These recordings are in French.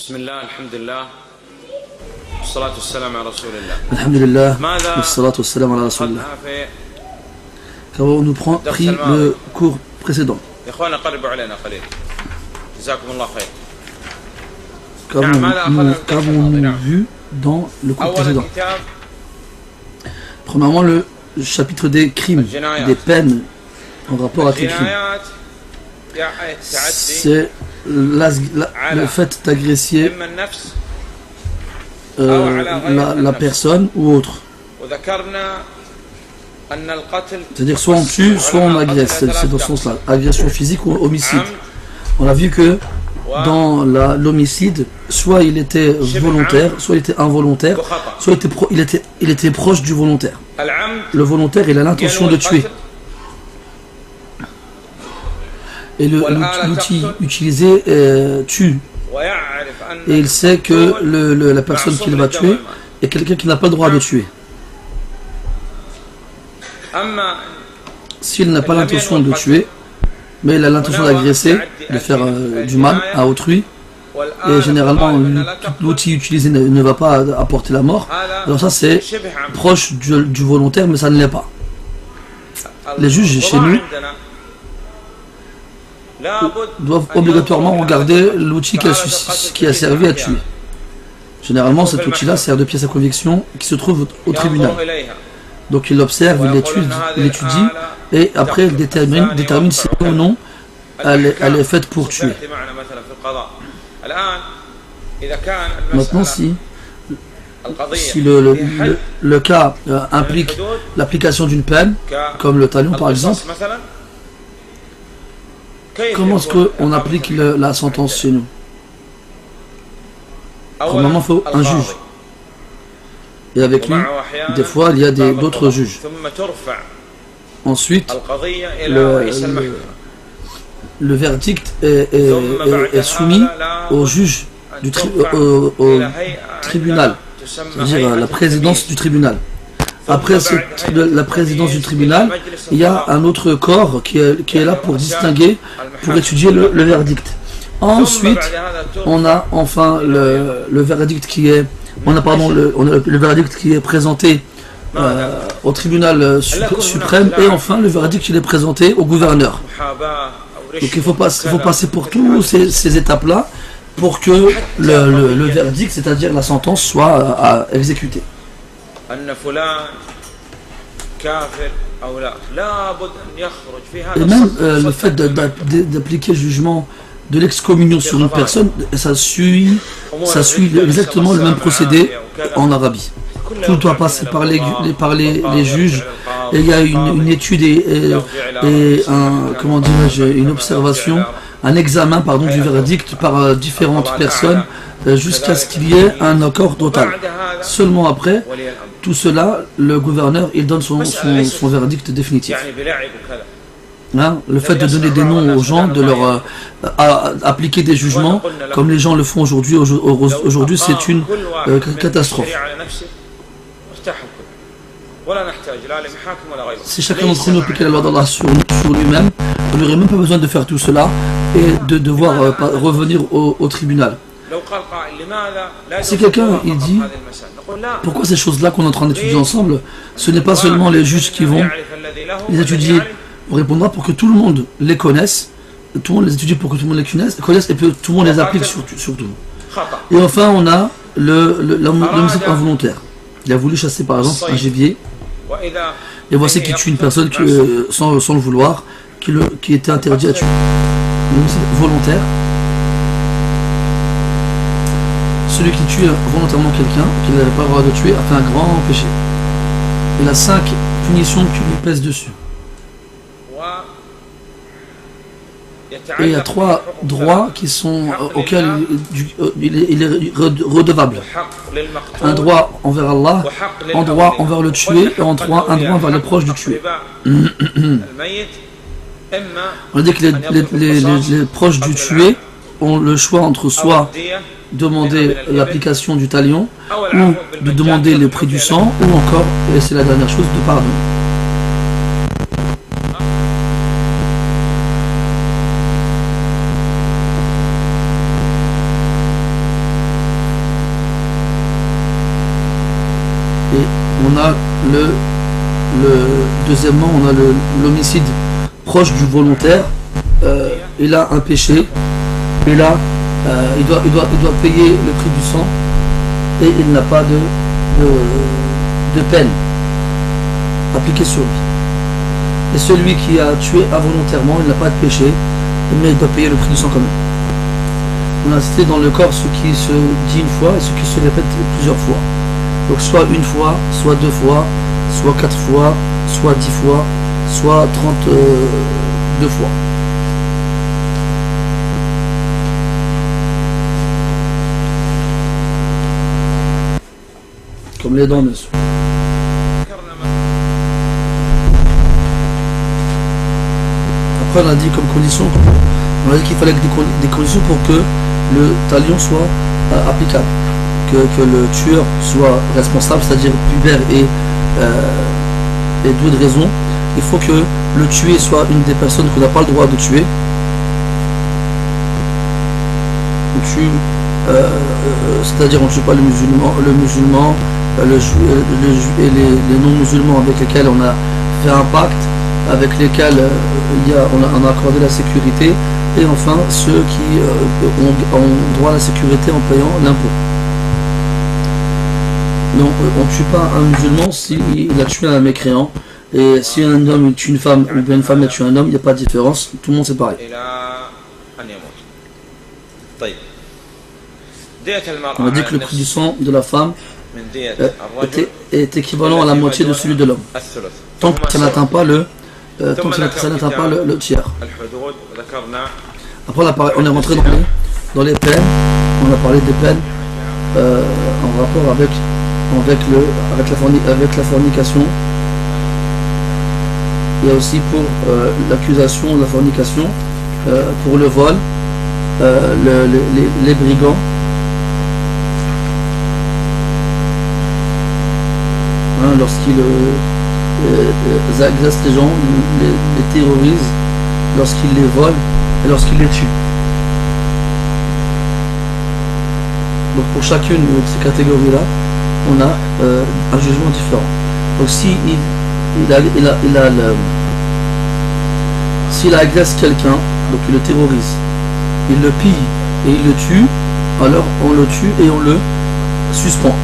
بسم الله الحمد لله والصلاة والسلام على رسول الله. Alhamdulillah, wassalatu wassalam ala rasulillah. Qu'avons nous pris le cours précédent? يا اخوانا قربوا علينا قليل. جزاكم الله خير. Qu'avons-nous vu dans le cours précédent? Premièrement, le chapitre des crimes, des peines en rapport avec les crimes. C'est le fait d'agresser la personne ou autre. C'est-à-dire soit on tue, soit on agresse. C'est dans ce sens-là. Agression physique ou homicide. On a vu que dans l'homicide, soit il était volontaire, soit il était involontaire, soit il était proche du volontaire. Le volontaire, il a l'intention de tuer. Et l'outil utilisé tue. Et il sait que la personne qu'il va tuer est quelqu'un qui n'a pas le droit de tuer. S'il n'a pas l'intention de tuer, mais il a l'intention d'agresser, de faire du mal à autrui, et généralement l'outil utilisé ne va pas apporter la mort, alors ça c'est proche du volontaire, mais ça ne l'est pas. Les juges chez nous doivent obligatoirement regarder l'outil qui a servi à tuer. Généralement cet outil-là sert de pièce à conviction qui se trouve au tribunal. Donc il l'observe, il l'étudie et après il détermine si ou non elle est faite pour tuer. Maintenant si le cas implique l'application d'une peine, comme le talion par exemple, comment est-ce qu'on applique la sentence chez nous? Premièrement, il faut un juge. Et avec lui, des fois, il y a d'autres juges. Ensuite, le verdict est soumis au juge au tribunal, c'est-à-dire la présidence du tribunal. Après la présidence du tribunal, il y a un autre corps qui est là pour distinguer, pour étudier le verdict. Ensuite, on a enfin le verdict qui est, le verdict qui est présenté au tribunal suprême, et enfin le verdict qui est présenté au gouverneur. Donc il faut passer pour toutes ces étapes-là pour que le verdict, c'est-à-dire la sentence, soit exécutée. Et même le fait d'appliquer le jugement de l'excommunion sur une personne, ça suit exactement le même procédé en Arabie. Tout doit passer par les juges, et il y a une étude et une observation, un examen du verdict par différentes personnes jusqu'à ce qu'il y ait un accord total. Seulement après tout cela, le gouverneur il donne son verdict définitif. Le fait de donner des noms aux gens, de leur appliquer des jugements comme les gens le font aujourd'hui, c'est une catastrophe. Si chacun d'entre nous appliquait la loi d'Allah sur lui-même, on n'aurait même pas besoin de faire tout cela et de devoir revenir au tribunal. Si quelqu'un il dit pourquoi ces choses-là qu'on est en train d'étudier ensemble, ce n'est pas seulement les juges qui vont les étudier, on répondra pour que tout le monde les connaisse, tout le monde les étudie pour que tout le monde les connaisse et que tout le monde les applique surtout. Et enfin on a l'homicide involontaire. Il a voulu chasser par exemple un gibier, et voici qu'il tue une personne sans le vouloir, qui était interdit à tuer. L'homicide volontaire, celui qui tue volontairement quelqu'un qu'il n'avait pas le droit de tuer a fait un grand péché. Il a 5 punitions qui lui pèsent dessus. Et il y a 3 droits auxquels il est redevable. Un droit envers Allah, un droit envers le tué, et un droit envers les proches du tué. On dit que les proches du tué ont le choix entre soit demander l'application du talion, ou de demander le prix du sang, ou encore, et c'est la dernière chose, de pardon. on a deuxièmement, on a l'homicide proche du volontaire. Il a un péché, et là, il doit payer le prix du sang, et il n'a pas de peine appliquée sur lui. Et celui qui a tué involontairement, il n'a pas de péché, mais il doit payer le prix du sang quand même. On a cité dans le corps ce qui se dit une fois et ce qui se répète plusieurs fois. Donc soit une fois, soit deux fois, soit 4 fois, soit 10 fois, soit 32 fois. Comme les dents, bien sûr. Après, on a dit comme condition, on a dit qu'il fallait des conditions pour que le talion soit applicable. Que le tueur soit responsable, c'est-à-dire pubère et doué de raison. Il faut que le tué soit une des personnes qu'on n'a pas le droit de tuer. C'est-à-dire on ne tue pas le musulman et les non-musulmans avec lesquels on a fait un pacte, avec lesquels on a accordé la sécurité, et enfin ceux qui ont droit à la sécurité en payant l'impôt. Donc on ne tue pas un musulman s'il a tué un mécréant, et si un homme tue une femme ou bien une femme a tué un homme, il n'y a pas de différence, tout le monde c'est pareil. On a dit que le prix du sang de la femme est équivalent à la moitié de celui de l'homme, tant que ça n'atteint pas le tiers. Après on est rentré dans les peines, on a parlé des peines en rapport avec la fornication. Il y a aussi pour l'accusation de la fornication, pour le vol, les brigands, lorsqu'ils agressent les gens, les terrorisent, lorsqu'ils les volent et lorsqu'ils les tuent. Donc pour chacune de ces catégories-là, on a un jugement différent. Donc s'il agresse quelqu'un, donc il le terrorise, il le pille et il le tue, alors on le tue et on le suspend.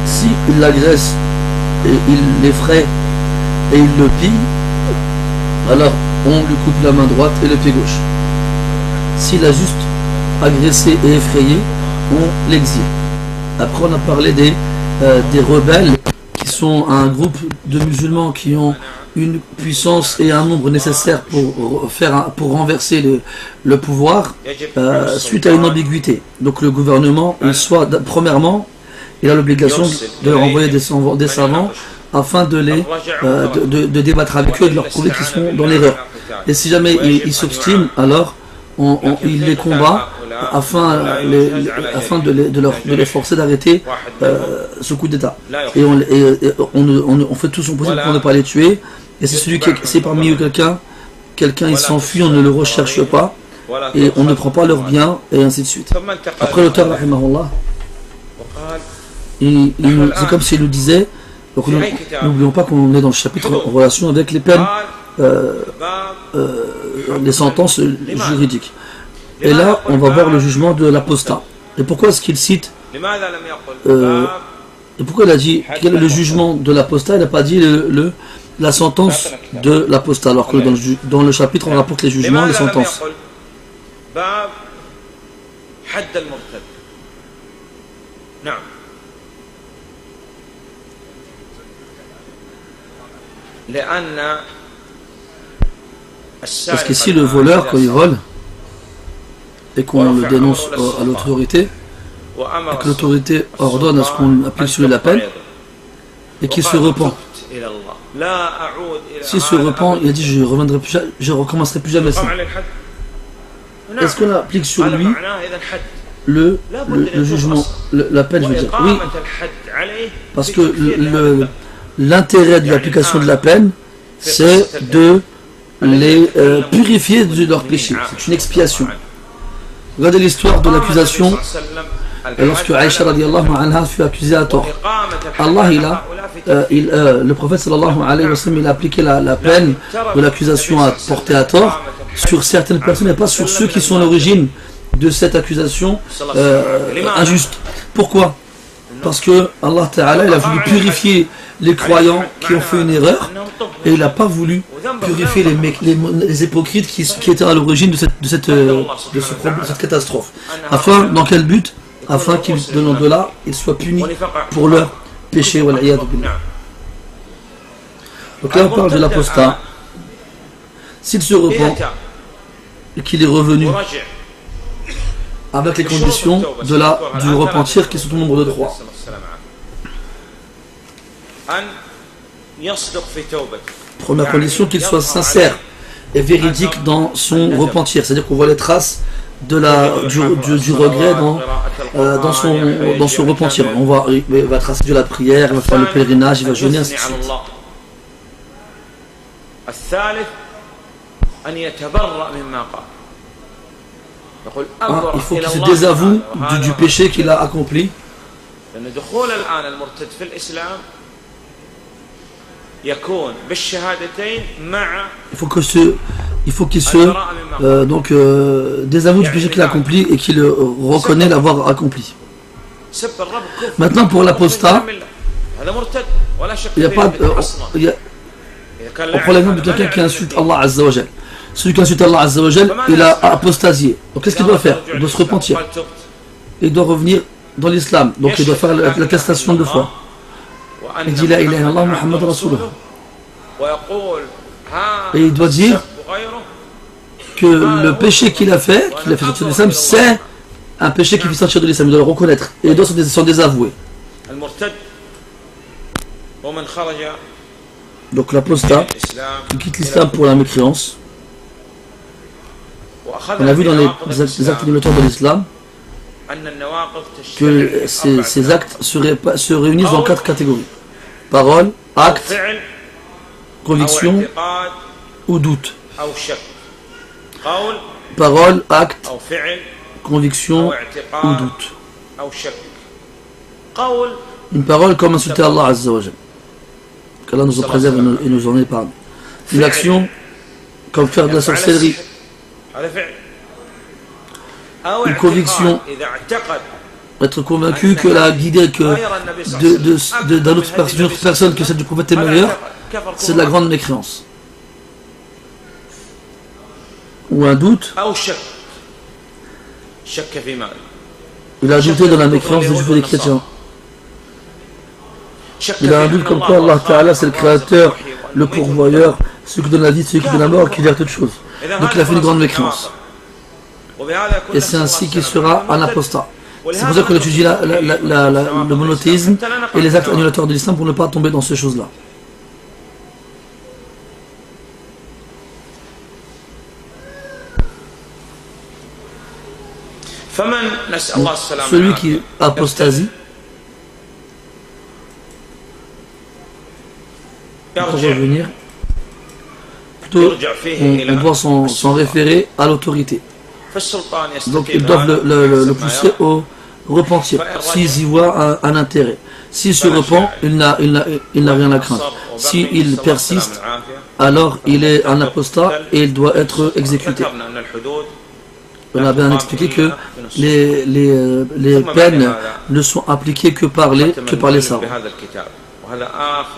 Si il l'agresse et il l'effraie et il le pille, alors on lui coupe la main droite et le pied gauche. S'il a juste agressé et effrayé, on l'exile. Après on a parlé des rebelles, qui sont un groupe de musulmans qui ont une puissance et un nombre nécessaire pour renverser le pouvoir suite à une ambiguïté. Donc le gouvernement, premièrement, il a l'obligation de leur envoyer des savants afin de débattre avec eux et de leur prouver qu'ils sont dans l'erreur. Et si jamais ils s'obstinent, alors il les combat afin de les forcer d'arrêter ce coup d'état. Et on fait tout son possible pour ne pas les tuer. Et c'est parmi eux quelqu'un il s'enfuit, on ne le recherche pas et on ne prend pas leurs biens, et ainsi de suite. Après l'auteur, rahimahullah, c'est comme s'il nous disait, donc n'oublions pas qu'on est dans le chapitre en relation avec les peines, les sentences juridiques. Et là, on va voir le jugement de l'apostat. Et pourquoi est-ce qu'il cite et pourquoi il a dit quel est le jugement de l'apostat? Il n'a pas dit la sentence de l'apostat, alors que dans le chapitre on rapporte les jugements, les sentences. Parce qu'ici le voleur, quand il vole et qu'on le dénonce à l'autorité, et que l'autorité ordonne à ce qu'on applique sur lui la peine, et qu'il se repent. S'il se repent, il a dit je recommencerai plus jamais ça. Est-ce qu'on applique sur lui le jugement, la peine, je veux dire? Oui, parce que l'intérêt de l'application de la peine, c'est de les purifier de leurs péchés. C'est une expiation. Regardez l'histoire de l'accusation lorsque Aïcha radiallahu anha fut accusée à tort. Allah, le prophète sallallahu alayhi wa sallam, il a appliqué la peine de l'accusation portée à tort sur certaines personnes et pas sur ceux qui sont à l'origine de cette accusation injuste. Pourquoi? Parce que Allah Ta'ala, il a voulu purifier les croyants qui ont fait une erreur et il n'a pas voulu purifier les hypocrites qui étaient à l'origine de cette catastrophe. Dans quel but? Afin qu'ils, de l'au-delà, ils soient punis pour leur péché. Donc là on parle de l'apostat. S'il se repent et qu'il est revenu avec les conditions du repentir qui sont au nombre de 3. Première condition, qu'il soit sincère et véridique dans son repentir, c'est-à-dire qu'on voit les traces du regret dans son repentir. Il va tracer de la prière, il va faire le pèlerinage, il va jeûner, ainsi de suite. Il faut qu'il se désavoue du péché qu'il a accompli. Il faut qu'il se désavoue du péché qu'il a accompli et qu'il reconnaît l'avoir accompli. Maintenant, pour l'apostat, il n'y a pas on prend l'exemple de quelqu'un qui insulte Allah Azza wa Jal. Celui qui insulte Allah Azza wa Jal, il a apostasié. Donc qu'est-ce qu'il doit faire? Il doit se repentir. Il doit revenir dans l'islam. Donc il doit faire l'attestation de foi. Il dit la ilaha illallah Muhammad Rasulullah. Et il doit dire que le péché qu'il a fait sortir de l'islam, c'est un péché qui fait sortir de l'islam. Il doit le reconnaître. Et il doit s'en désavouer. Donc l'apostat qui quitte l'islam pour la mécréance. On a vu dans les actes éliminatoires de l'islam que ces actes se réunissent dans 4 catégories. Parole, acte, conviction ou doute. Parole, acte, conviction ou doute. Une parole comme insulter Allah Azza wa Jal. qu'Allah nous en préserve et nous en épargne. Une action comme faire de la sorcellerie. Une conviction, être convaincu que la guidée d'une autre personne que celle du prophète est meilleure, c'est de la grande mécréance. Ou un doute, il a douté dans la mécréance des juifs et des chrétiens. Il a un doute comme quoi Allah Ta'ala c'est le créateur, le pourvoyeur, celui qui donne la vie, celui qui donne la mort, qui gère toutes choses. Donc il a fait une grande mécréance. Et c'est ainsi qu'il sera un apostat. C'est pour ça qu'on étudie le monothéisme et les actes annulateurs de l'islam pour ne pas tomber dans ces choses-là. Donc, celui qui apostasie, pour revenir, plutôt on doit s'en référer à l'autorité. Donc ils doivent le pousser au repentir, s'ils y voient un intérêt. S'il se repent, il n'a rien à craindre. S'il persiste, alors il est un apostat et il doit être exécuté. On a bien expliqué que les peines ne sont appliquées que par les savants.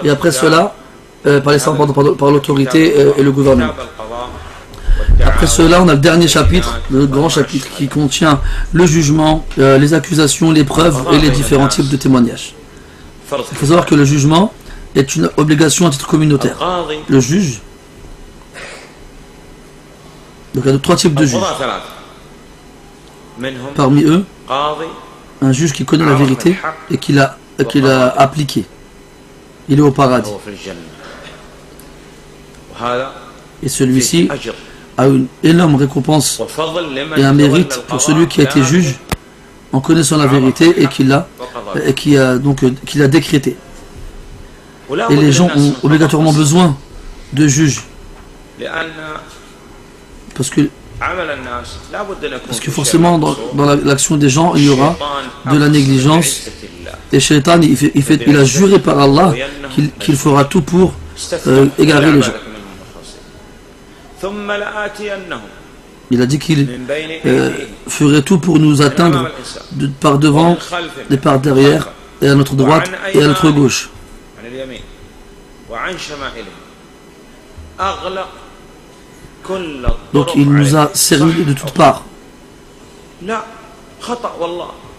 Et après cela, par les savants, par l'autorité et le gouvernement. Après cela, on a le dernier chapitre, le grand chapitre qui contient le jugement, les accusations, les preuves et les différents types de témoignages. Il faut savoir que le jugement est une obligation à titre communautaire. Le juge, donc il y a 3 types de juges. Parmi eux, un juge qui connaît la vérité et qui l'a appliquée. Il est au paradis. Et celui-ci a une énorme récompense et un mérite pour celui qui a été juge en connaissant la vérité et qui l'a décrété. Et les gens ont obligatoirement besoin de juges. Parce que Parce que forcément, dans l'action des gens, il y aura de la négligence. Et Shaitan, il a juré par Allah qu'il fera tout pour égarer les gens. Il a dit qu'il ferait tout pour nous atteindre par devant et par derrière, et à notre droite et à notre gauche. Donc il nous a servi de toutes parts.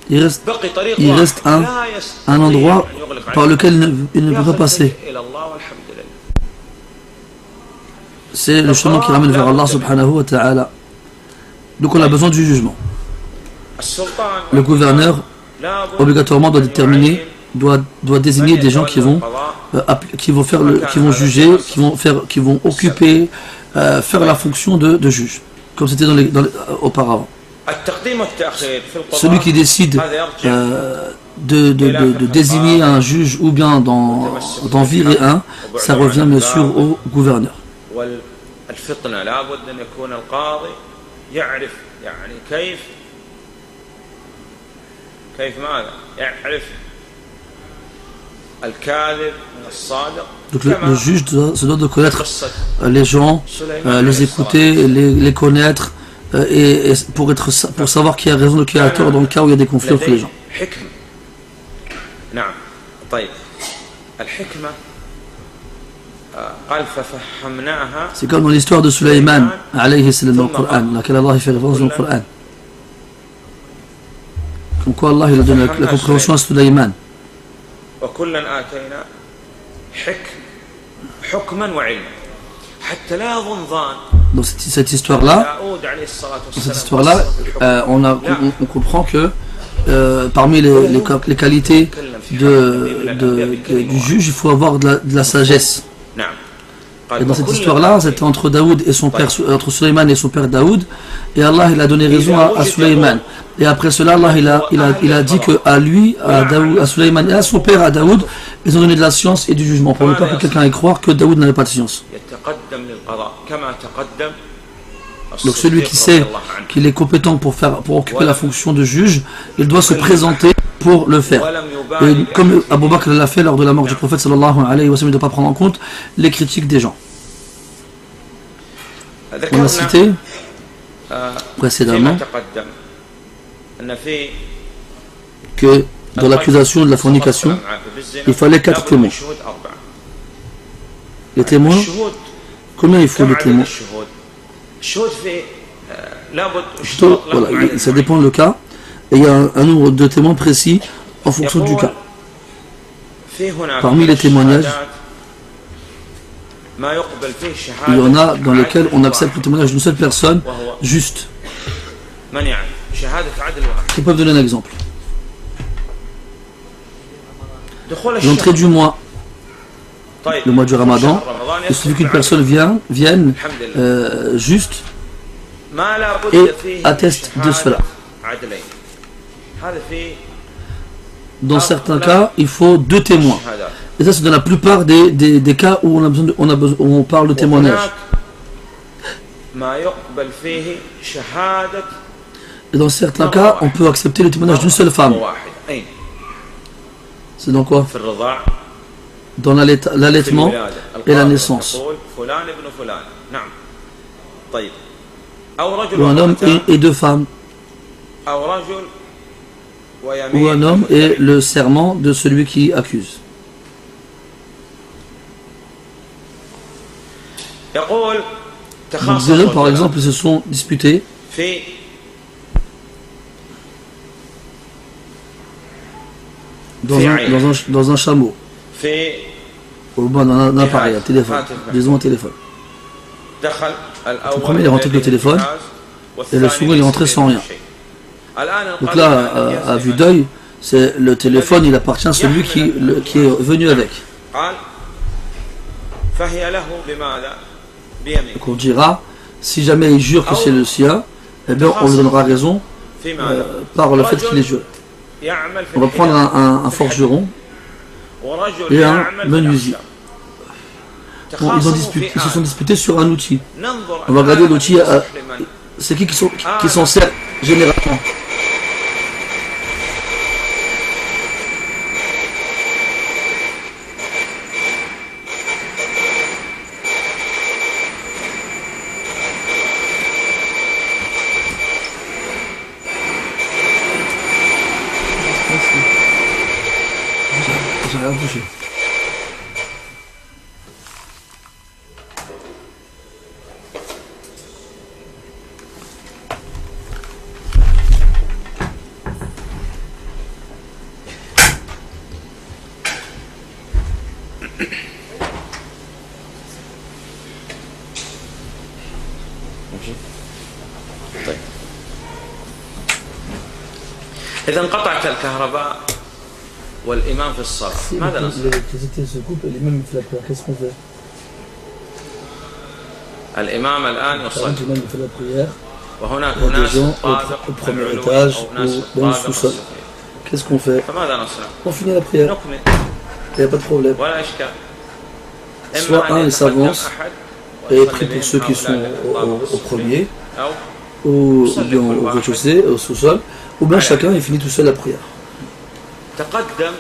Il reste un endroit par lequel il ne peut pas passer. C'est le chemin qui ramène vers Allah subhanahu wa ta'ala. Donc on a besoin du jugement. Le gouverneur obligatoirement doit déterminer, doit désigner des gens qui vont juger, qui vont occuper, faire la fonction de juge, comme c'était auparavant. Celui qui décide de désigner un juge ou bien d'en virer un, ça revient bien sûr au gouverneur. Donc le juge se doit de connaître les gens, les écouter, les connaître, et pour savoir qui a raison et qui a tort dans le cas où il y a des conflits entre les gens. C'est comme dans l'histoire de Sulaiman alayhi salam dans le Coran, laquelle Allah fait référence dans le Coran. Comme quoi Allah il a donné la compréhension à Sulaiman. Dans cette histoire-là, on comprend que parmi les qualités du juge, il faut avoir de la sagesse. Et dans cette histoire-là, c'était entre Daoud et son père, entre Sulaiman et son père Daoud, et Allah il a donné raison à Sulaiman. Et après cela, Allah il a dit que à lui, à Sulaiman et à son père, à Daoud, ils ont donné de la science et du jugement, pour ne pas que quelqu'un ait croire que Daoud n'avait pas de science. Donc celui qui sait qu'il est compétent pour occuper la fonction de juge, il doit se présenter pour le faire. Et comme Abu Bakr l'a fait lors de la mort du prophète sallallahu alayhi wa sallam, il ne doit pas prendre en compte les critiques des gens. On a cité précédemment que dans l'accusation de la fornication, il fallait 4 témoins. Les témoins, combien il faut de témoins? Plutôt, voilà, ça dépend du cas, et il y a un nombre de témoins précis en fonction du cas. Parmi les témoignages, il y en a dans lesquels on accepte le témoignage d'une seule personne juste. Je peux vous donner un exemple. L'entrée du mois, le mois du Ramadan, il suffit qu'une personne vienne juste et atteste de cela. Dans certains cas, il faut 2 témoins. Et ça, c'est dans la plupart des cas où on parle de témoignage. Et dans certains cas, on peut accepter le témoignage d'une seule femme. C'est dans quoi? Dans l'allaitement et la naissance. Ou un homme et 2 femmes. Ou un homme et le serment de celui qui accuse. Donc, 2 hommes, par exemple, se sont disputés dans un chameau, ou dans un appareil, un téléphone, disons un téléphone. Le premier il est rentré avec le téléphone et le second il est rentré sans rien. Donc là, à vue d'œil, c'est le téléphone, il appartient à celui qui est venu avec. Donc on dira, si jamais il jure que c'est le sien, eh bien on lui donnera raison par le fait qu'il est juré. On va prendre un forgeron et un menuisier. Bon, ils se sont disputés sur un outil. On va regarder l'outil c'est qui s'en sert généralement? J'ai rien touché. طيب. إذا انقطعت الكهرباء والإمام في الصلاة ماذا نصنع؟ L'électricité se coupe et l'imam fait la prière. Qu'est-ce qu'on fait? الإمام الآن يصلي L'imam fait la prière. وهناك Il y a des ناس gens طابق au premier العلوي étage أو ناس ou dans le طابق sous-sol. السفلي. Qu'est-ce qu'on fait? فماذا نصنع؟ On finit la prière. نكمل Il n'y a pas de problème. ولا إشكال. Soit un il s'avance et prie pour ceux qui sont au premier, أو ou bien au rez-de-chaussée, au sous-sol, ou bien chacun il finit tout seul la prière. تقدم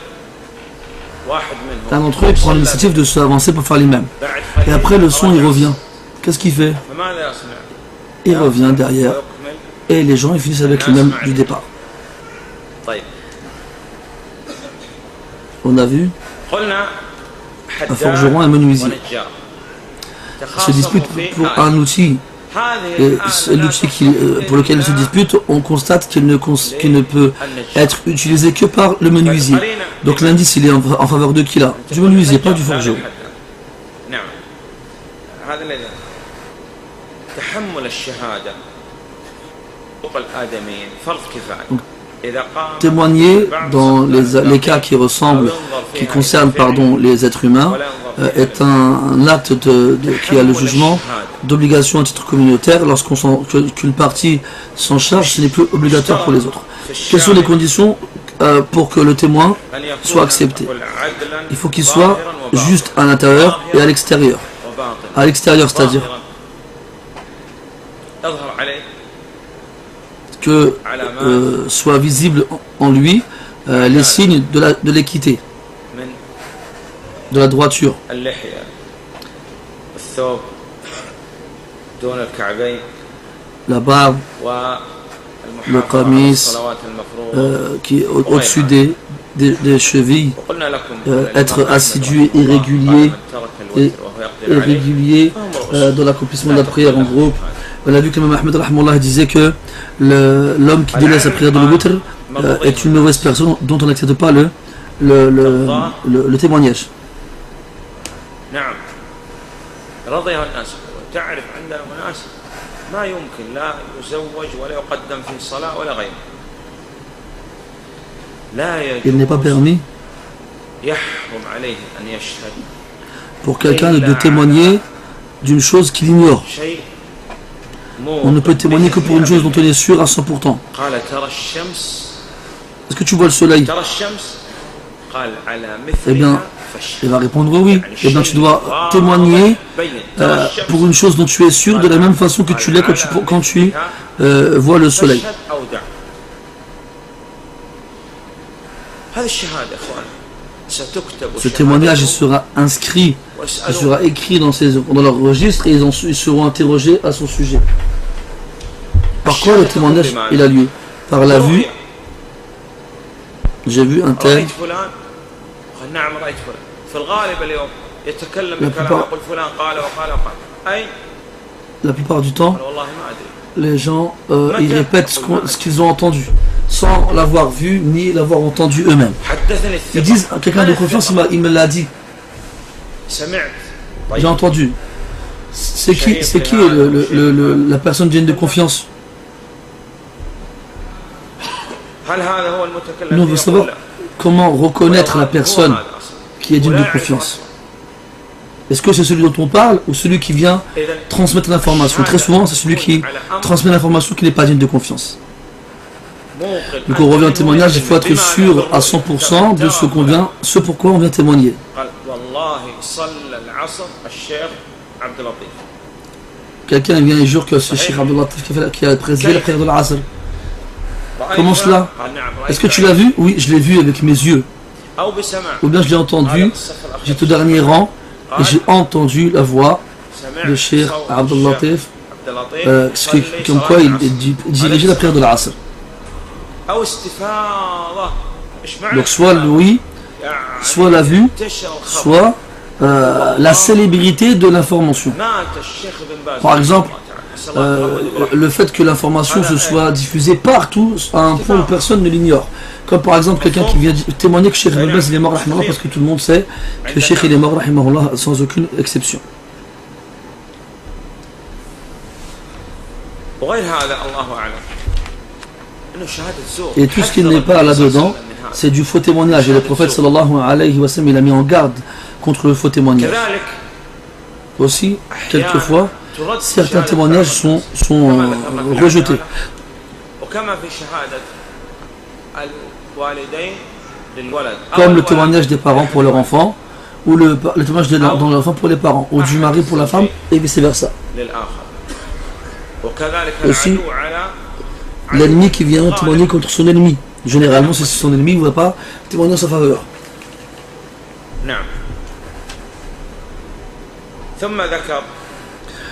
واحد منهم Un d'entre eux il prend l'initiative de s'avancer pour faire l'imam. بعد Et après le son il revient. Qu'est-ce qu'il fait? فماذا يصنع؟ Il revient derrière ويكمل. et les gens ils finissent avec l'imam du départ. طيب On a vu قلنا un forgeron et un menuisier ونجار se disputent pour un outil. Et l'outil pour lequel ils se disputent, on constate qu'il ne peut être utilisé que par le menuisier. Donc l'indice il est en faveur de qui là? Du menuisier, pas du forgeron. نعم هذا الذي تحمل الشهادة حقوق الآدميين فرض كفاية. إذا قام Témoigner dans les cas qui ressemblent, qui concernent les êtres humains, est un acte qui a le jugement d'obligation à titre communautaire. Qu'une partie s'en charge, ce n'est plus obligatoire pour les autres. Quelles sont les conditions pour que le témoin soit accepté? Il faut qu'il soit juste à l'intérieur et à l'extérieur. À l'extérieur, c'est-à-dire يظهر عليه que soient visibles en lui les signes de l'équité, من de la droiture. اللحية الثوب دون الكعبين La barbe, le والمحافظة على qamis, الصلوات المفروضة. qui est au-dessus des chevilles, وقلنا لكم être assidu et régulier, dans l'accomplissement de la prière en groupe. On a vu que l'imam Ahmed rahimahullah disait que l'homme qui délaisse la prière de l'witr est une mauvaise personne dont on n'accepte pas le témoignage. نعم رضيها الناس. تعرف عندنا ناس ما يمكن لا يزوج ولا يقدم في الصلاة ولا غيره. لا Il n'est pas يجوز permis يحرم عليه أن يشهد pour quelqu'un de témoigner d'une chose qu'il ignore. شيء On ne peut témoigner que pour une chose dont on est sûr à 100%. قال ترى الشمس Est-ce que tu vois le soleil? ترى الشمس قال على Eh bien, مثلها il فاشهد. va répondre oui. Eh bien, tu dois témoigner pour une chose dont tu es sûr de la même façon que tu l'es quand tu vois le soleil. فاشهد أو دع. هذه الشهادة يا إخوان ستكتب Ce témoignage il sera inscrit, il sera écrit dans leur registre et ils seront interrogés à son sujet. Par quoi le témoignage il a lieu? Par la vue. J'ai vu un tel. رأيت فلان قال نعم رأيت فلان. في الغالب اليوم يتكلم La بكلام plupart- يقول فلان قال وقال وقال. أي La plupart du temps, قال والله ما أدري. les gens ils répètent ce qu'ils ont entendu, sans l'avoir vu ni l'avoir entendu eux-mêmes. حدثني Ils الثقة. disent à quelqu'un de confiance, il me l'a dit, سمعت. j'ai entendu. C'est qui la personne digne de confiance? هل هذا هو المتكلم Nous on فيه veut يقول savoir لا. comment reconnaître la personne هو هذا أصلاً. qui est digne de confiance. Est-ce que c'est celui dont on parle ou celui qui vient إذن transmettre l'information? Très souvent, c'est celui qui transmet l'information qui n'est pas digne de confiance. موقن Donc on revient au témoignage, il faut être sûr à 100% de ce pourquoi on vient témoigner. قال والله صلى العصر الشيخ عبد اللطيف. quelqu'un vient et jure que c'est Cheikh Abdul Latif qui a présidé la prière de l'Asr. Comment cela? Est-ce que tu l'as vu? Oui, je l'ai vu avec mes yeux. Ou bien je l'ai entendu, j'étais au dernier rang et j'ai entendu la voix de Cheikh Abdul Latif, comme quoi il dirigeait la prière de l'Asr. Donc soit le oui, soit la vue, soit la célébrité de l'information. Par exemple, le fait que l'information se soit diffusée partout à un point où personne ne l'ignore. Comme par exemple quelqu'un qui vient témoigner que Cheikh Ibn Baz est mort, parce que tout le monde sait que Cheikh il est mort sans aucune exception. Et tout ce qui n'est pas là-dedans, c'est du faux témoignage. Et le prophète sallallahu alayhi wa sallam, il a mis en garde contre le faux témoignage. Aussi, quelquefois, certains témoignages sont rejetés. Comme le témoignage des parents pour leur enfant, ou le témoignage de l'enfant pour les parents, ou du mari pour la femme, et vice-versa. Aussi, l'ennemi qui vient témoigner contre son ennemi. Généralement, si c'est son ennemi, il ne va pas témoigner en sa faveur.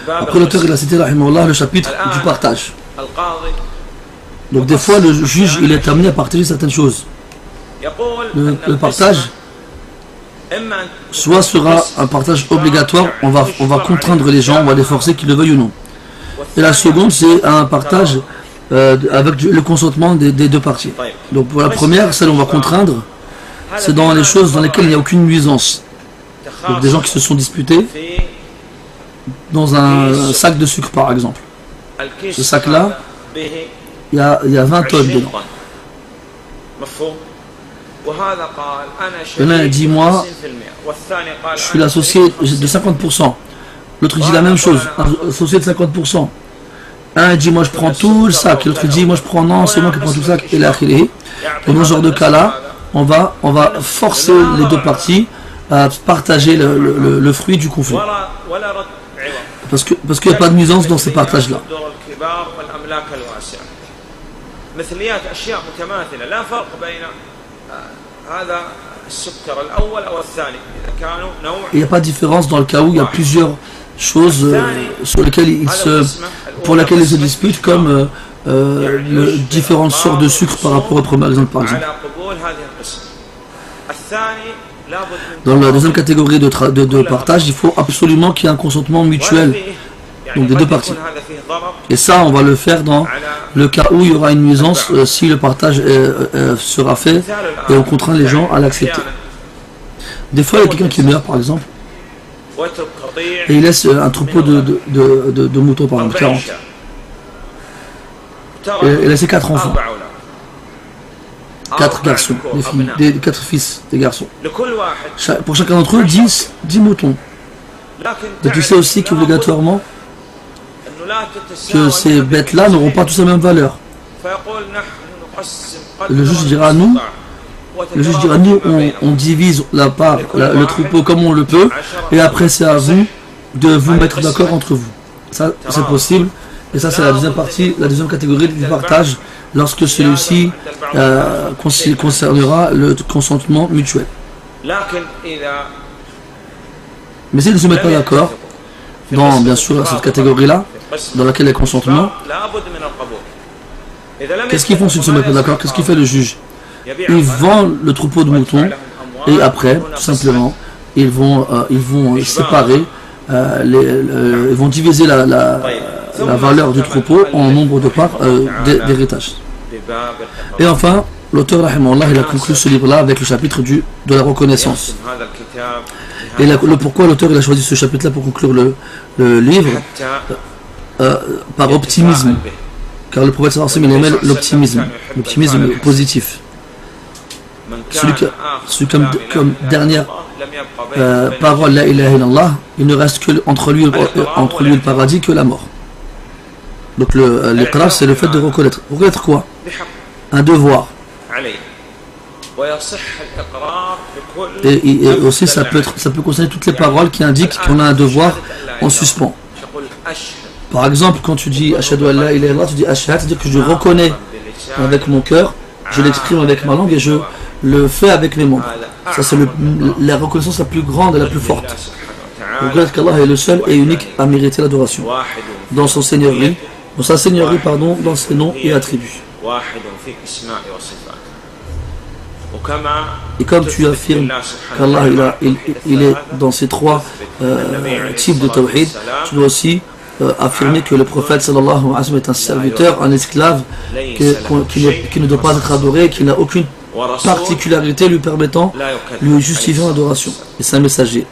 Après, l'auteur il a cité le chapitre du partage. Donc des fois, le juge il est amené à partager certaines choses. Le partage soit sera un partage obligatoire, on va contraindre les gens, on va les forcer qu'ils le veuillent ou non. Et la seconde, c'est un partage avec le consentement des deux parties. Donc pour la première, celle où on va contraindre, c'est dans les choses dans lesquelles il n'y a aucune nuisance. Donc des gens qui se sont disputés dans un sac de sucre par exemple. Ce sac-là, il y a 20 tonnes dedans. L'un dit moi, je suis l'associé de 50%. L'autre dit la même chose, associé de 50%. Un dit moi je prends tout le sac, l'autre dit moi je prends non, c'est moi qui prends tout le sac, et là. Dans ce genre de cas-là, on va forcer les deux parties à partager le fruit du conflit. Parce qu'il n'y a pas de nuisance dans ces partages-là. Il n'y a pas de différence dans le cas où il y a plusieurs choses pour lesquelles ils se disputent, comme différentes sortes de sucre par rapport au premier exemple, par exemple. Dans la deuxième catégorie de partage, il faut absolument qu'il y ait un consentement mutuel, donc des deux parties. Et ça, on va le faire dans le cas où il y aura une nuisance, si le partage sera fait et on contraint les gens à l'accepter. Des fois, il y a quelqu'un qui meurt, par exemple, et il laisse un troupeau de moutons, par exemple, 40. Et il a laissé 4 enfants. 4 garçons, 4 fils, des garçons. Pour chacun d'entre eux, 10 moutons. Et tu sais aussi qu'obligatoirement, que ces bêtes-là n'auront pas tous la même valeur. Le juge dira nous, on divise la part, le troupeau comme on le peut, et après c'est à vous de vous mettre d'accord entre vous. Ça, c'est possible, et ça c'est la deuxième partie, la deuxième catégorie du partage, lorsque celui-ci concernera le consentement mutuel. Mais s'ils ne se mettent pas d'accord, dans bien sûr cette catégorie-là, dans laquelle il y a consentement, qu'est-ce qu'ils font s'ils ne se mettent pas d'accord? Qu'est-ce qu'il fait le juge? Ils vendent le troupeau de moutons et après, tout simplement, ils vont séparer, ils vont diviser la valeur du troupeau en nombre de parts d'héritage. Et enfin, l'auteur, rahimahullah, il a conclu ce livre-là avec le chapitre de la reconnaissance. Et pourquoi l'auteur il a choisi ce chapitre-là pour conclure le livre par optimisme. Car le prophète sallallahu alayhi wa sallam il aimait l'optimisme positif. Celui comme dernière parole, la ilaha illallah, il ne reste que entre lui et le paradis que la mort. Donc l'iqrar, c'est le fait de reconnaître. Reconnaître quoi? Un devoir. Et aussi ça peut concerner toutes les paroles qui indiquent qu'on a un devoir en suspens. Par exemple, quand tu dis Ashhadu an la ilaha illallah, tu dis Ashhad, c'est-à-dire que je reconnais avec mon cœur, je l'exprime avec ma langue et je le fais avec mes membres. Ça, c'est la reconnaissance la plus grande et la plus forte. Je reconnais qu'Allah est le seul et unique à mériter l'adoration. Dans son seigneurie, dans sa seigneurie, pardon, dans ses noms et attributs. Et comme tu affirmes qu'Allah il est dans ces trois types de tawhid, tu dois aussi affirmer que le prophète sallallahu alayhi wa sallam est un serviteur, un esclave qui ne doit pas être adoré, qui n'a aucune particularité lui permettant, lui justifiant l'adoration. Et c'est un messager.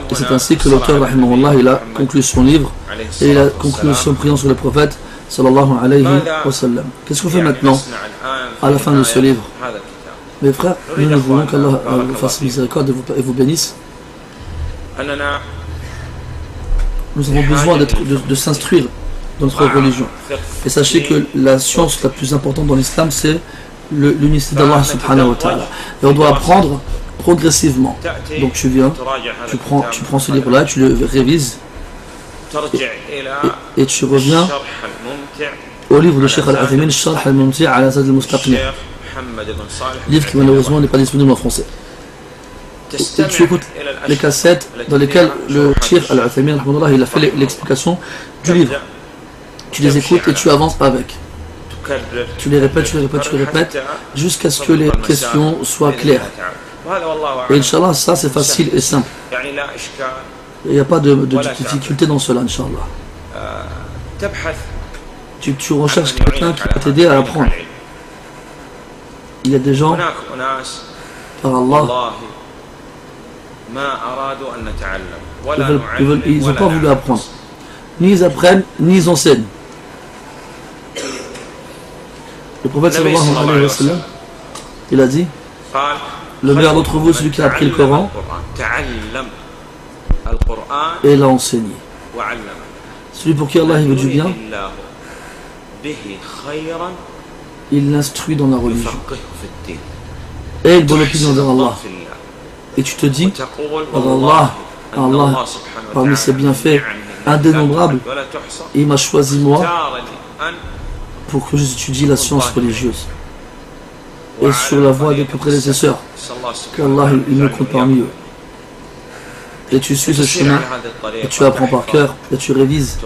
Et c'est ainsi que l'auteur, rahimahullah, il a conclu son livre et il a conclu son priant sur le prophète sallallahu alayhi wa sallam. Qu'est-ce qu'on fait maintenant à la fin de ce livre? Mes frères, nous voulons qu'Allah vous fasse miséricorde et vous bénisse. Nous avons besoin de s'instruire dans notre religion. Et sachez que la science la plus importante dans l'islam, c'est l'unicité d'Allah subhanahu wa ta'ala. Et on doit apprendre progressivement. Donc tu viens, tu prends ce livre-là, tu le révises et tu reviens au livre de Cheikh Al-Uthaymin, Sharh al-Mumti' ala Zad al-Mustaqni', livre qui malheureusement n'est pas disponible en français. Et tu écoutes les cassettes dans lesquelles le Cheikh Al-Uthaymin il a fait l'explication du livre. Tu les écoutes et tu avances avec. Tu les répètes, jusqu'à ce que les questions soient claires. Et Inch'Allah, ça c'est facile et simple. Il n'y a pas de difficulté dans cela, Inch'Allah. Tu recherches quelqu'un qui peut t'aider à apprendre. Il y a des gens, par Allah, ils n'ont pas voulu apprendre. Ni ils apprennent, ni ils enseignent. Le prophète sallallahu alayhi wa sallam, il a dit, le meilleur d'entre vous, celui qui a appris le Coran et l'a enseigné. Celui pour qui Allah veut du bien, il l'instruit dans la religion. Et il donne l'opinion d'Allah. Et tu te dis, Allah, parmi ses bienfaits indénombrables, il m'a choisi moi pour que j'étudie la science religieuse et sur la voie de mes prédécesseurs, qu'Allah il me compte parmi eux. Et tu suis ce chemin, et tu apprends par cœur, et tu révises,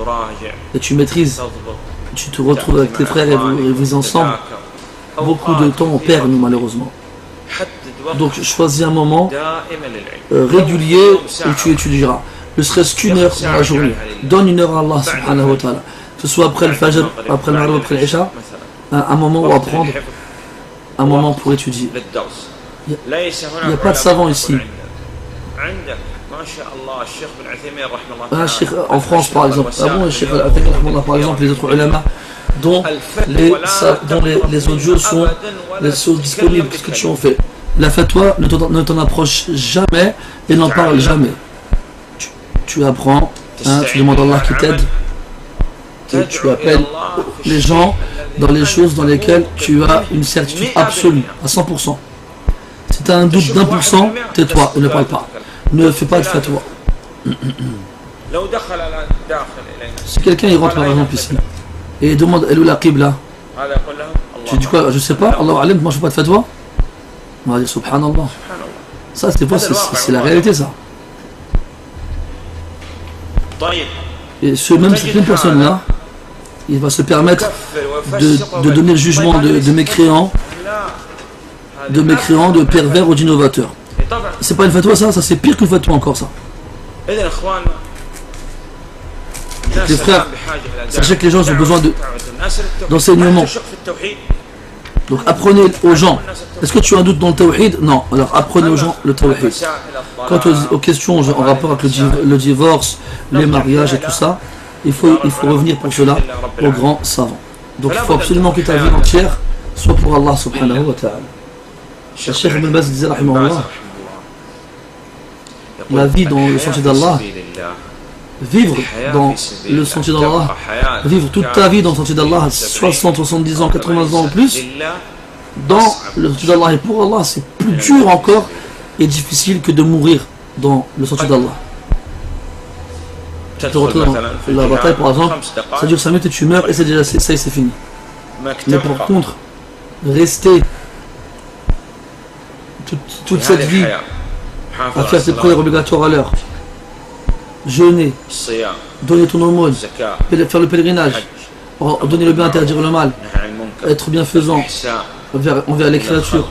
et tu maîtrises, et tu te retrouves avec tes frères et vous ensemble. Beaucoup de temps on perd, nous, malheureusement. Donc choisis un moment régulier où tu étudieras, ne serait-ce qu'une heure dans la journée. Donne une heure à Allah subhanahu wa ta'ala, que ce soit après le Fajr, après le Maghrib, après l'Isha, un moment où apprendre, un moment pour étudier. Il n'y a pas de savant ici. En France par exemple, par exemple, les autres ulama dont les audios sont disponibles, qu'est-ce que tu en fais? La fatwa ne t'en approche jamais et n'en parle jamais. Tu apprends, tu demandes à Allah qui t'aide et tu appelles les gens dans les choses dans lesquelles tu as une certitude absolue, à 100%. Si tu as un doute d'1%, tais-toi et ne parle pas. Ne fais pas de fatwa. Si quelqu'un il rentre par exemple ici et il demande elle est où la qibla, tu dis quoi? Je sais pas, Allah alim, moi je fais pas de fatwa. On va dire subhanallah. Ça c'est la réalité ça. Et cette même personne là, il va se permettre de donner le jugement de mécréants, de pervers ou d'innovateurs. C'est pas une fatwa ça c'est pire qu'une fatwa encore ça. Les frères, sachez que les gens ont besoin d'enseignement. Donc apprenez aux gens. Est-ce que tu as un doute dans le tawhid? Non. Alors apprenez aux gens le tawhid. Quant aux questions en rapport avec le divorce, les mariages et tout ça, il faut revenir pour cela aux grands savants. Donc il faut absolument que ta vie entière soit pour Allah subhanahu wa ta'ala. Le Cheikh Ibn Baz disait rahimahullah, la vie dans le sentier d'Allah, vivre dans le sentier d'Allah, vivre toute ta vie dans le sentier d'Allah, 60, 70 ans, 80 ans ou plus, dans le sentier d'Allah et pour Allah, c'est plus dur encore et difficile que de mourir dans le sentier d'Allah. Tu rentres dans la bataille par exemple, ça dure 5 minutes et tu meurs et c'est déjà ça et c'est fini. Mais par contre, rester toute cette vie à faire tes prières obligatoires à l'heure, jeûner, donner ton aumône, faire le pèlerinage, donner le bien, interdire le mal, être bienfaisant envers les créatures,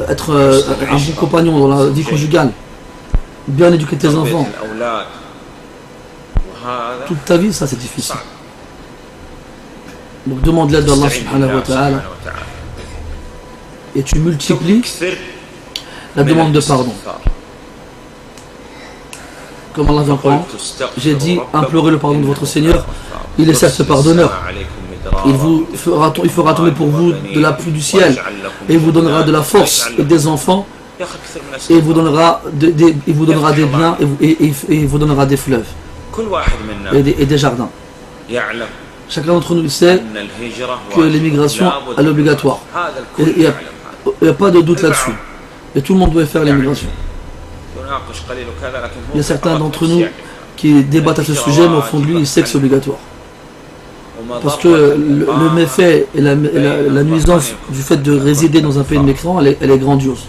être un bon compagnon dans la vie conjugale, bien éduquer tes enfants. Toute ta vie, ça c'est difficile. Donc demande l'aide d'Allah subhanahu wa ta'ala et tu multiplies la demande de pardon. Comme Allah dit en Coran, j'ai dit implorez le pardon de votre Seigneur, il est certes pardonneur. Il fera tomber pour vous de la pluie du ciel et il vous donnera de la force et des enfants et il vous donnera des biens et il vous donnera des fleuves et des jardins. Chacun d'entre nous sait que l'émigration est obligatoire. Il n'y a pas de doute là-dessus. Et tout le monde doit faire l'émigration. Il y a certains d'entre nous qui débattent à ce sujet, mais au fond de lui, il sait que c'est obligatoire. Parce que le méfait et la nuisance du fait de résider dans un pays de mécréants, elle est grandiose.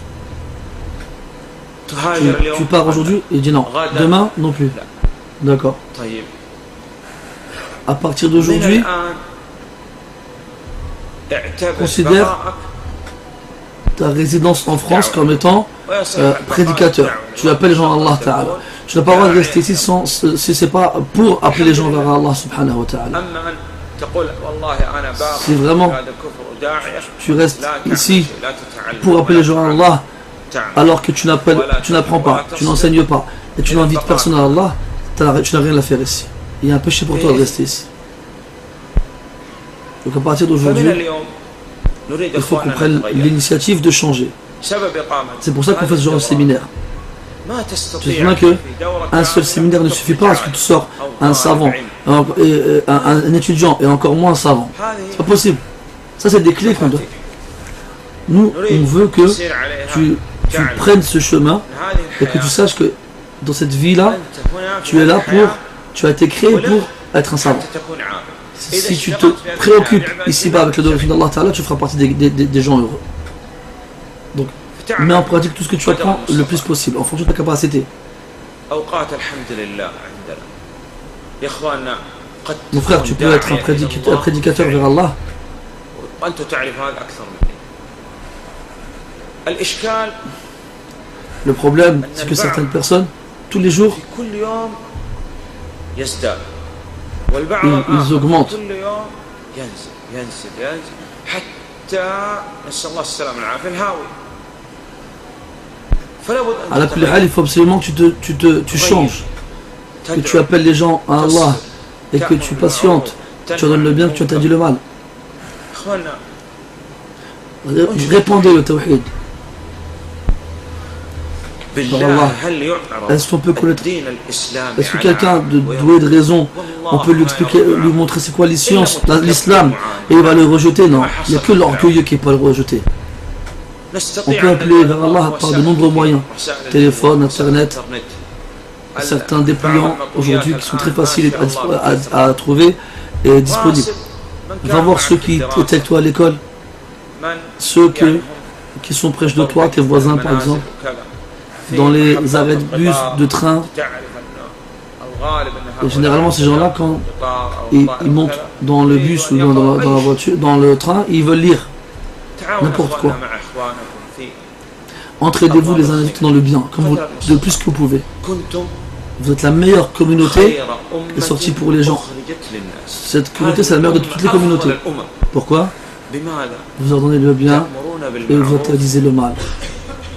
Tu pars aujourd'hui? Il dit non. Demain, non plus. D'accord. À partir d'aujourd'hui, considère ta résidence en France comme étant prédicateur. Tu appelles les gens à Allah Ta'ala. Tu n'as pas le droit de rester ici si ce n'est pas pour appeler les gens vers Allah Subhanahu wa Ta'ala. Si vraiment tu restes ici pour appeler les gens à Allah, alors que tu n'apprends pas, tu n'enseignes pas, et tu n'invites personne à Allah, tu n'as rien à faire ici. Il y a un péché pour toi de rester ici. Donc à partir d'aujourd'hui, il faut qu'on prenne l'initiative de changer. C'est pour ça qu'on fait ce genre de séminaire. Tu sais bien qu'un seul séminaire ne suffit pas à ce que tu sors un savant, un étudiant et encore moins un savant. C'est pas possible. Ça c'est des clés qu'on doit. Nous, on veut que tu prennes ce chemin et que tu saches que dans cette vie-là, tu es là tu as été créé pour être un savant. Si tu te préoccupes ici-bas avec le devoir d'Allah Ta'ala, tu feras partie des gens heureux. Donc, mets en pratique tout ce que tu apprends le plus possible, en fonction de ta capacité. Mon frère, tu peux être un prédicateur vers Allah. Le problème, c'est que certaines personnes, tous les jours, ils augmentent. À la plus hal, il faut absolument que tu changes, que tu appelles les gens à Allah et que tu patientes, tu donnes le bien, que tu interdis le mal. Répandez le tawhid. Est-ce qu'on peut connaître? Est-ce que quelqu'un doué de raison, on peut lui expliquer, lui montrer c'est quoi l'islam et il va le rejeter? Non, il n'y a que l'orgueilleux qui peut le rejeter. On peut appeler vers Allah par de nombreux moyens, téléphone, internet, certains dépliants aujourd'hui qui sont très faciles à trouver et disponibles. Va voir ceux qui étaient avec toi à l'école, ceux qui sont proches de toi, tes voisins par exemple, dans les arrêts de bus, de train. Et généralement ces gens-là, quand ils montent dans le bus ou dans la voiture, dans le train, ils veulent lire n'importe quoi. Entraidez-vous les uns les autres dans le bien, le plus que vous pouvez. Vous êtes la meilleure communauté qui est sortie pour les gens. Cette communauté, c'est la meilleure de toutes les communautés. Pourquoi? Vous ordonnez le bien et vous interdisez le mal.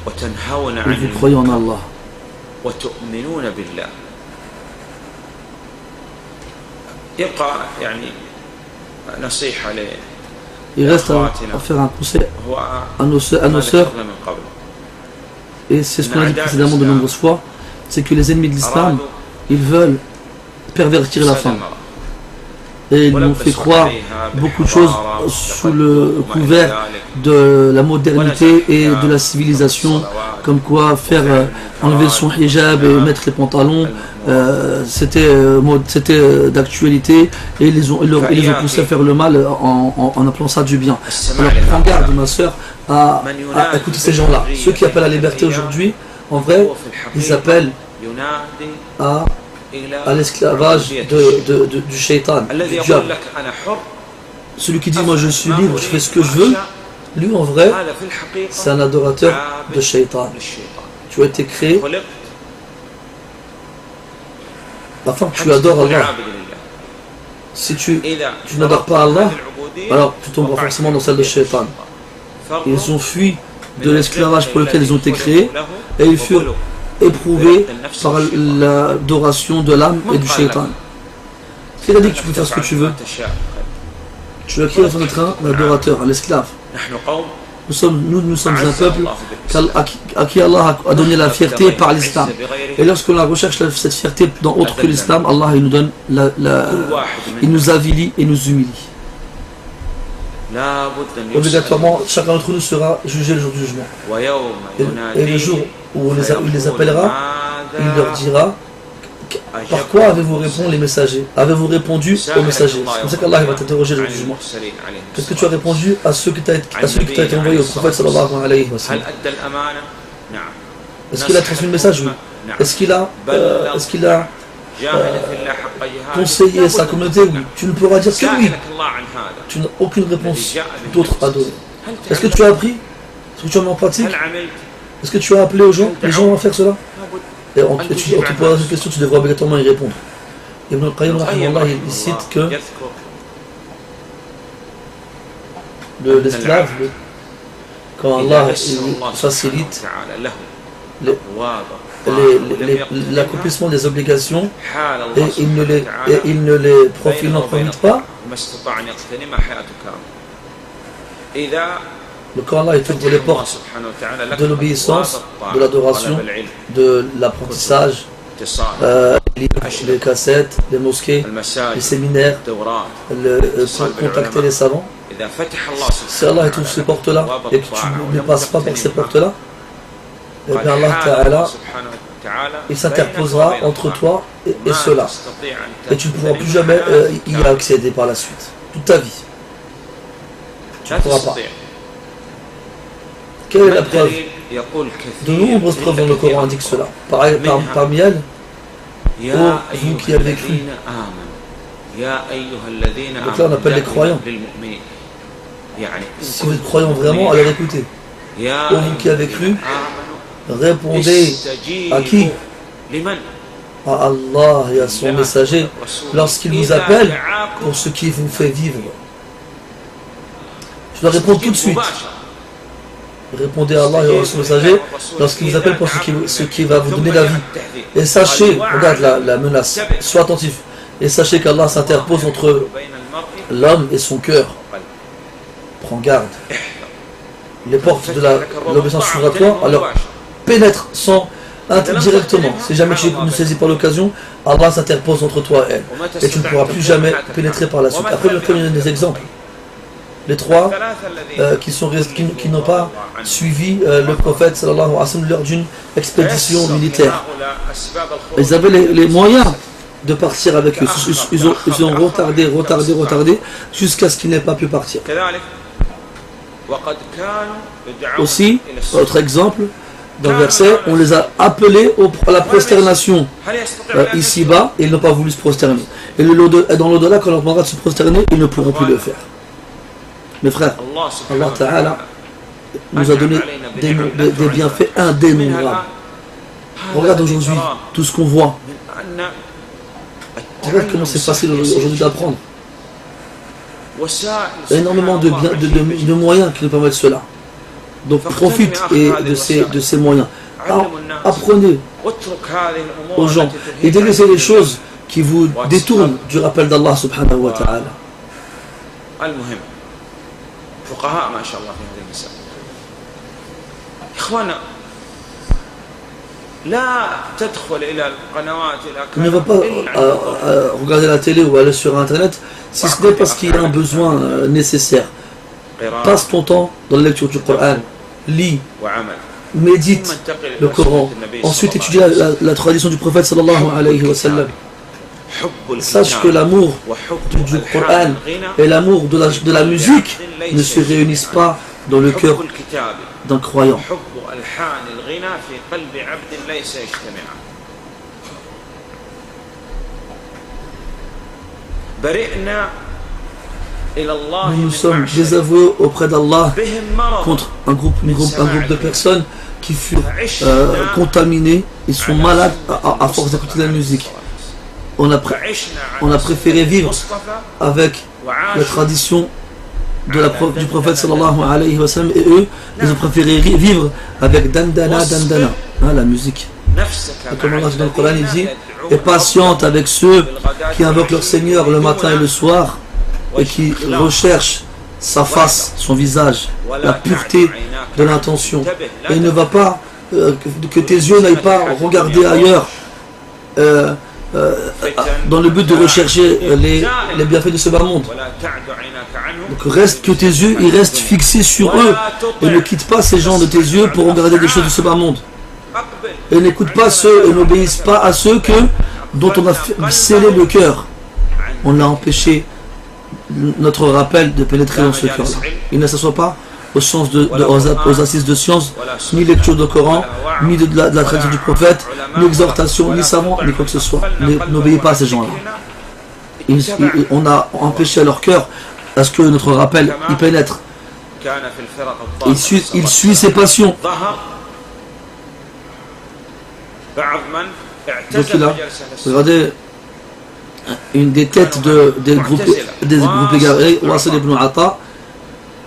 Et vous croyez en Allah. Il reste à faire un conseil à nos sœurs, et c'est ce qu'on a dit précédemment de nombreuses fois, c'est que les ennemis de l'islam, ils veulent pervertir la femme. Et ils nous fait croire beaucoup de choses sous le couvert de la modernité et de la civilisation, comme quoi faire enlever son hijab et mettre les pantalons, c'était d'actualité, et ils les ont poussés à faire le mal en appelant ça du bien. Alors prends garde, ma soeur, à écouter ces gens-là. Ceux qui appellent à la liberté aujourd'hui, en vrai, ils appellent à l'esclavage du shaitan, du diable. Celui qui dit moi je suis libre, je fais ce que je veux, lui en vrai, c'est un adorateur de shaitan. Tu as été créé afin que tu adores Allah. Si tu n'adores pas Allah, alors tu tomberas forcément dans celle de shaitan. Ils ont fui de l'esclavage pour lequel ils ont été créés, et ils furent éprouvés par l'adoration de l'âme et du shaitan. Qui a dit que tu peux faire ce que tu veux? Tu as créé afin d'être un adorateur, un esclave. Nous sommes un peuple à qui Allah a donné la fierté par l'islam. Et lorsqu'on recherche cette fierté dans autre que l'islam, Allah il nous donne il nous avilit et nous humilie. Obligatoirement, chacun d'entre nous sera jugé le jour du jugement. Et le jour où il les appellera, il leur dira: par quoi avez-vous répondu les messagers? Avez-vous répondu aux messagers? C'est comme ça qu'Allah va t'interroger le jour du jugement. Qu'est-ce que tu as répondu à celui qui t'a été envoyé, au prophète sallallahu alayhi wa sallam? Est-ce qu'il a transmis le message? Oui. Est-ce qu'il a conseillé sa communauté? Oui. Tu ne pourras dire que oui. Tu n'as aucune réponse d'autre à donner. Est-ce que tu as appris? Est-ce que tu as mis en pratique? Est-ce que tu as appelé les gens à faire cela? Et on te pose une question, tu devras obligatoirement y répondre. Ibn al-Qayyim il cite que l'esclave, quand Allah facilite l'accomplissement des obligations et il n'en profite pas, le quand Allah ouvre les portes de l'obéissance, de l'adoration, de l'apprentissage, les cassettes, les mosquées, les séminaires, contacter les savants. Si Allah ouvre ces portes-là et que tu ne passes pas par ces portes-là, et bien Allah Ta'ala, il s'interposera entre toi et cela. Et tu ne pourras plus jamais y accéder par la suite. Toute ta vie. Tu ne pourras pas. Quelle est la preuve? De nombreuses preuves dans le Coran indiquent cela. Parmi elles, ô vous qui avez cru. Donc là on appelle les croyants. Si vous êtes croyants vraiment, alors écoutez. Ô vous qui avez cru, répondez à qui? À Allah et à son messager lorsqu'il vous appelle pour ce qui vous fait vivre. Je dois répondre tout de suite. Répondez à Allah et à son messager lorsqu'il vous appelle pour ce qui va vous donner la vie. Et sachez, regarde la menace, sois attentif. Et sachez qu'Allah s'interpose entre l'homme et son cœur. Prends garde. Les portes de l'obéissance s'ouvrent à toi, alors pénètre directement. Si jamais tu ne saisis pas l'occasion, Allah s'interpose entre toi et elle. Et tu ne pourras plus jamais pénétrer par la suite. Après, je vais donner des exemples. Les trois qui n'ont pas suivi le prophète sallallahu alayhi wa sallam lors d'une expédition militaire. Ils avaient les moyens de partir avec eux. Ils ont retardé jusqu'à ce qu'ils n'aient pas pu partir. Aussi, autre exemple, dans le verset, on les a appelés à la prosternation ici-bas et ils n'ont pas voulu se prosterner. Et dans l'au-delà, quand on leur demandera de se prosterner, ils ne pourront plus le faire. Mes frères, Allah Ta'ala nous a donné des bienfaits indénombrables. Regarde aujourd'hui tout ce qu'on voit. Regarde comment c'est facile aujourd'hui d'apprendre. Il y a énormément de moyens qui nous permettent cela. Donc profite de ces moyens. Apprenez aux gens et délaissez les choses qui vous détournent du rappel d'Allah subhanahu wa ta'ala. فقهاء ما شاء الله في هذه المسائل. إخوانا Ne va pas regarder la télé ou aller sur internet si ce n'est parce qu'il y a un besoin nécessaire. Passe ton temps dans la lecture du Coran, lis, médite le Coran, ensuite étudie la tradition du prophète sallallahu alayhi wa sallam. Sache que l'amour du Coran et l'amour de la musique ne se réunissent pas dans le cœur d'un croyant. Nous nous sommes désavoués auprès d'Allah contre un groupe de personnes qui furent contaminés et sont malades à force d'écouter la musique. On a préféré vivre avec la tradition du prophète sallallahu alayhi wa sallam, et eux, ils ont préféré vivre avec dandana, la musique. Et comme Allah dans le Coran, il dit, et patiente avec ceux qui invoquent leur Seigneur le matin et le soir et qui recherchent sa face, son visage, la pureté de l'intention. Et il ne va pas que tes yeux n'aillent pas regarder ailleurs dans le but de rechercher les bienfaits de ce bas monde. Donc reste que tes yeux, ils restent fixés sur eux et ne quitte pas ces gens de tes yeux pour regarder des choses de ce bas monde. Et n'écoute pas ceux et n'obéissent pas à ceux dont on a scellé le cœur. On a empêché notre rappel de pénétrer dans ce cœur-là. Il ne s'assoit pas aux assises de science, ni lecture de Coran, ni de la tradition du prophète, ni exhortation, ni savant, ni quoi que ce soit. N'obéis pas à ces gens-là. On a empêché à leur cœur à ce que notre rappel y pénètre. Il suit ses passions. Donc il a regardé une des têtes des groupes égarés, Wasil ibn Ata,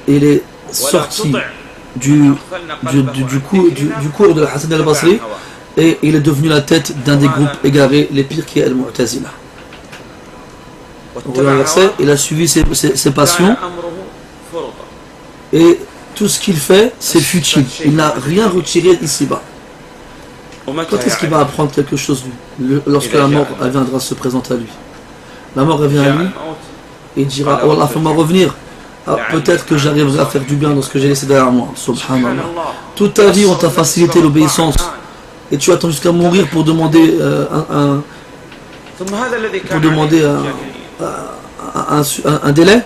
il est sorti du cours de Hassan al-Basri et il est devenu la tête d'un des groupes égarés les pires qui est Al-Mu'tazila. Donc, il a suivi ses passions et tout ce qu'il fait c'est futile, il n'a rien retiré d'ici-bas. Quand est-ce qu'il va apprendre quelque chose lorsque la mort viendra se présenter à lui? La mort revient à lui et il dira oh Allah, fais-moi revenir. Peut-être que j'arriverai à faire du bien dans ce que j'ai laissé derrière moi. Subhanallah. Toute ta vie on t'a facilité l'obéissance et tu attends jusqu'à mourir pour demander un délai.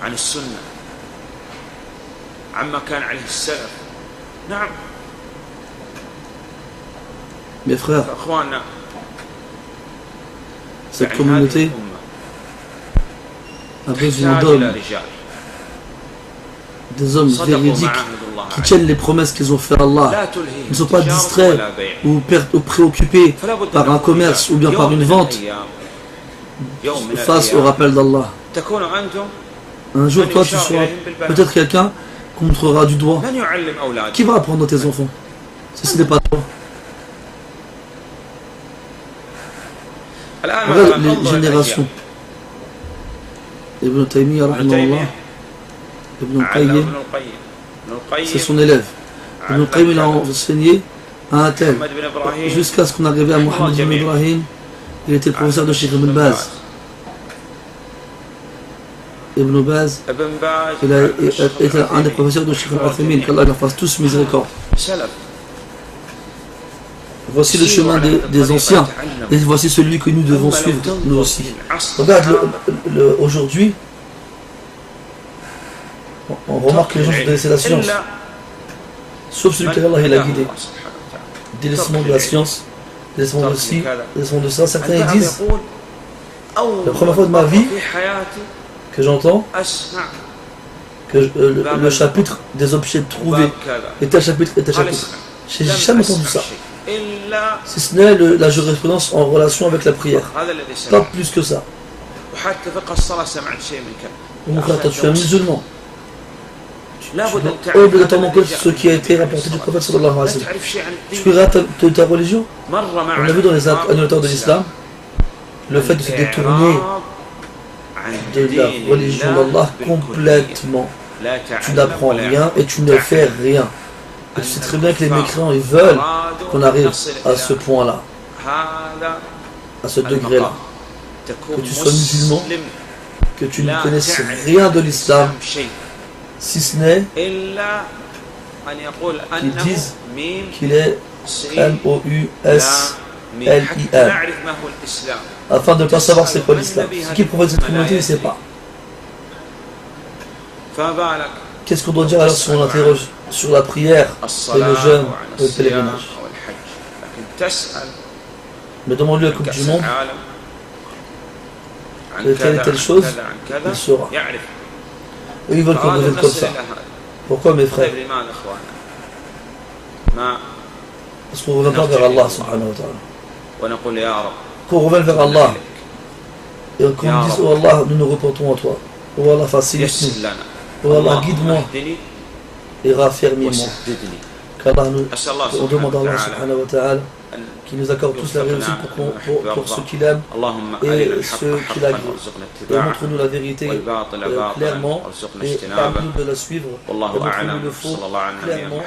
عن السنة عما كان عليه السلف نعم. Mes frères, cette communauté a besoin d'hommes, des hommes véridiques qui tiennent les promesses qu'ils ont fait à Allah, ils ne sont pas distraits ou préoccupés par un commerce ou bien par une vente face au rappel d'Allah. Un jour, toi, tu seras peut-être quelqu'un qu'on montrera du doigt. Qui va apprendre à tes enfants si ce n'est pas toi? Regarde les générations. Ibn Taymiyyah, Ibn Qayyim, c'est son élève. Ibn Qayyim, il a enseigné à un tel. Jusqu'à ce qu'on arrive à Mohammed ibn Ibrahim, il était le professeur de Sheikh Ibn Baz. Ibn Baz, il a été un des professeurs de Sheikh Al-Uthaymin, qu'Allah leur fasse tous miséricorde. Voici le chemin des anciens, et voici celui que nous devons suivre, nous aussi. Regarde, aujourd'hui, on remarque que les gens sont délaissés de la science, sauf celui qu'Allah il a guidé. Délaissement de la science, délaissement de ci, délaissement de ça. Certains disent, la première fois de ma vie que j'entends que le chapitre des objets trouvés est tel chapitre et tel chapitre. Je n'ai jamais entendu ça. Si ce n'est la jurisprudence en relation avec la prière. Pas plus que ça. Mon frère, toi, tu es un musulman. Tu dois obligatoirement connaître ce qui a été rapporté du prophète sallallahu alayhi wa sallam. Tu prieras ta religion. On a vu dans les annotateurs de l'islam le fait de se détourner de la religion d'Allah complètement. Tu n'apprends rien et tu ne fais rien. Et tu sais très bien que les mécréants, ils veulent qu'on arrive à ce point-là, à ce degré-là. Que tu sois musulman, que tu ne connaisses rien de l'islam, si ce n'est qu'ils disent qu'il est M-O-U-S-L-I-M, afin de ne pas savoir c'est quoi l'islam. Ce qui provient de cette communauté, il ne sait pas. Qu'est-ce qu'on doit dire alors si on interroge sur la prière et le jeûne et le pèlerinage? Mais demande-lui la Coupe du Monde, de telle et telle chose, il saura. Eux, ils veulent qu'on devienne comme ça. Pourquoi, mes frères? Parce qu'on ne revient pas vers Allah, subhanahu wa ta'ala. Qu'on revienne vers Allah et qu'on dise, oh Allah, nous nous repentons à toi. Oh Allah, facilite-nous. Oh Allah, guide-moi et raffermis-moi. Qu'Allah nous, on demande à Allah, subhanahu wa ta'ala, qui nous accorde tous la réussite pour ceux qu'il aime et ceux qu'il agrée. Et montre-nous la vérité clairement et permets-nous de la suivre. Et montre-nous le faux clairement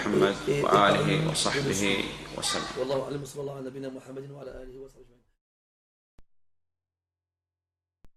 et permets-nous de le suivre. Wallahu a'lam, sallallahu ala nabina Muhammadin wa ala alihi wa sahbihi.